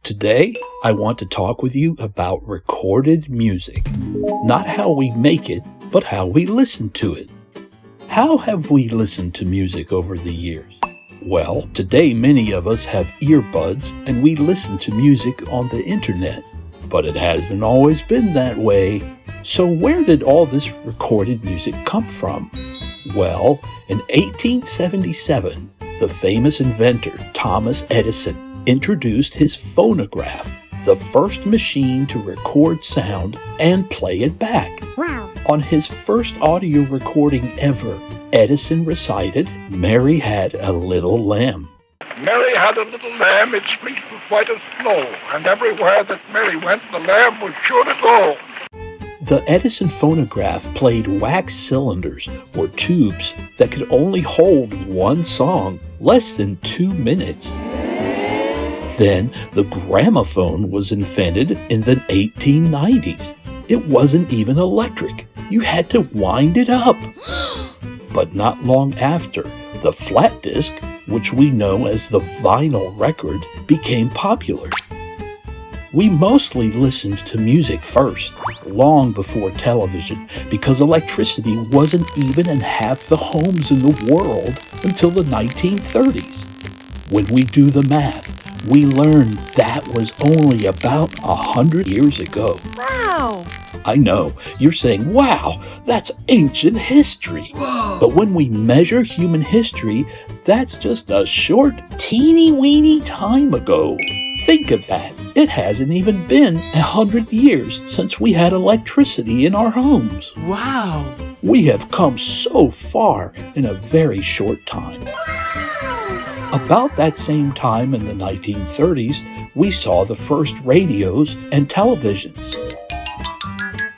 Today, I want to talk with you about recorded music. Not how we make it, but how we listen to it. How have we listened to music over the years? Well, today many of us have earbuds and we listen to music on the internet. But it hasn't always been that way. So where did all this recorded music come from? Well, in 1877, the famous inventor Thomas Edison introduced his phonograph, the first machine to record sound and play it back. Wow. On his first audio recording ever, Edison recited, "Mary had a little lamb." Mary had a little lamb, its fleece was white as snow, and everywhere that Mary went, the lamb was sure to go. The Edison phonograph played wax cylinders or tubes that could only hold one song, less than 2 minutes. Then the gramophone was invented in the 1890s. It wasn't even electric. You had to wind it up. But not long after, the flat disc, which we know as the vinyl record, became popular. We mostly listened to music first, long before television, because electricity wasn't even in half the homes in the world until the 1930s. When we do the math, we learn that was only about 100 years ago. Wow. I know, you're saying, wow, that's ancient history. Whoa. But when we measure human history, that's just a short, teeny-weeny time ago. Think of that. It hasn't even been 100 years since we had electricity in our homes. Wow. We have come so far in a very short time. About that same time in the 1930s, we saw the first radios and televisions.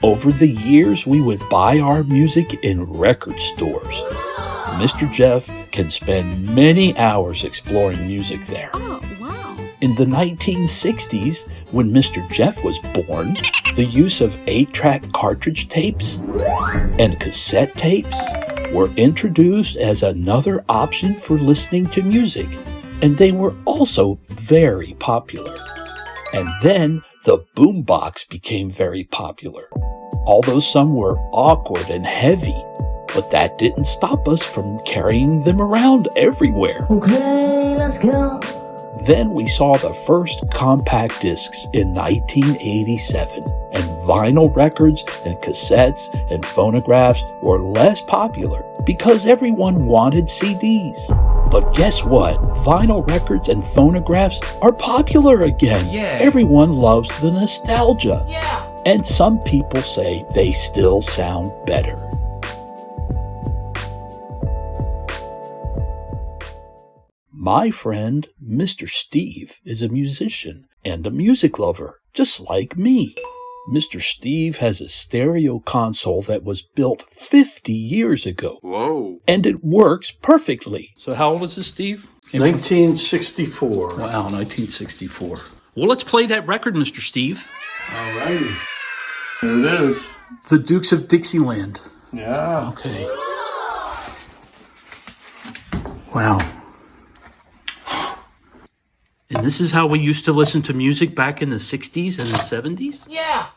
Over the years, we would buy our music in record stores. Mr. Jeff can spend many hours exploring music there. Oh, wow. In the 1960s, when Mr. Jeff was born, the use of 8-track cartridge tapes and cassette tapes were introduced as another option for listening to music, and they were also very popular. And then the boombox became very popular, although some were awkward and heavy, but that didn't stop us from carrying them around everywhere. Okay, let's go. Then we saw the first compact discs in 1987, and vinyl records and cassettes and phonographs were less popular because everyone wanted CDs. But guess what? Vinyl records and phonographs are popular again. Yeah. Everyone loves the nostalgia. Yeah. And some people say they still sound better. My friend, Mr. Steve, is a musician and a music lover, just like me. Mr. Steve has a stereo console that was built 50 years ago. Whoa. And it works perfectly. So how old is this, Steve? 1964. Wow, 1964. Well, let's play that record, Mr. Steve. All righty. Here it is. The Dukes of Dixieland. Yeah. Okay. Wow. And this is how we used to listen to music back in the 60s and the 70s? Yeah.